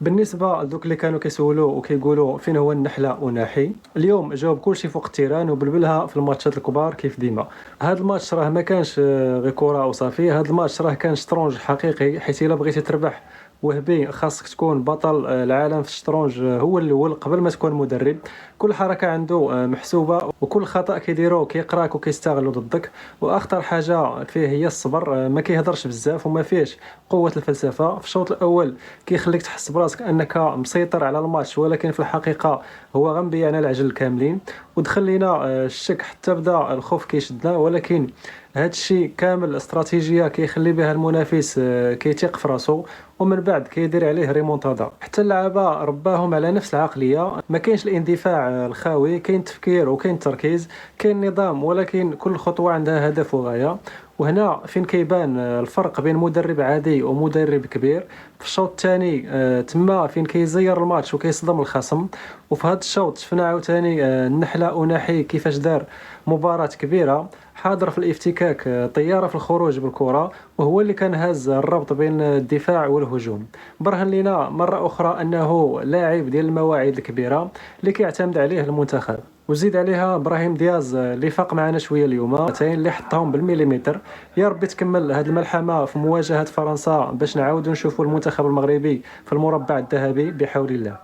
بالنسبة لدوك اللي كانوا كيسولوا وكيقولوا فين هو النحلة وناحي، اليوم جاوب كلشي فوق التيران وبلبلها في الماتشات الكبار كيف ديما. هاد الماتش راه ما كانش غير كرة وصافي، هاد الماتش راه كان شطرنج حقيقي، حيت الا بغيتي تربح وهبي خاصك تكون بطل العالم في الشطرنج، هو الاول قبل ما تكون مدرب. كل حركة عنده محسوبة، وكل خطأ كيديرو كيقراك وكيستغلو ضدك. واخطر حاجة فيه هي الصبر، ما كيهضرش بزاف وما فيهش قوة الفلسفة. في الشوط الأول كيخليك تحس براسك انك مسيطر على الماتش، ولكن في الحقيقه هو غنبيعنا العجل كاملين ودخل لينا الشك، حتى بدا الخوف كيشدنا. ولكن هذا الشيء كامل استراتيجيه كيخلي بها المنافس كيثيق في راسو، ومن بعد كيدير عليه ريمونتادا. حتى اللعابه رباهم على نفس العقليه، ما كاينش الاندفاع الخاوي، كاين التفكير وكاين التركيز، كاين نظام، ولكن كل خطوه عندها هدف وغايه. وهنا فين كيبان الفرق بين مدرب عادي ومدرب كبير. في الشوط الثاني تما فين كيزير الماتش وكيصدم الخصم. وفي هذا الشوط شفنا عاوتاني النحلة أناحي كيفاش دار مباراة كبيرة، حاضر في الافتكاك، طيارة في الخروج بالكرة، وهو اللي كان هاز الربط بين الدفاع والهجوم. برهن لنا مرة أخرى أنه لاعب ديال المواعيد الكبيرة اللي كيعتمد عليه المنتخب. وزيد عليها ابراهيم دياز اللي فاق معنا شويه اليوم، تاين اللي حطهم بالمليمتر. يا ربي تكمل هذه الملحمه في مواجهه فرنسا باش نعاودوا نشوفوا المنتخب المغربي في المربع الذهبي بحول الله.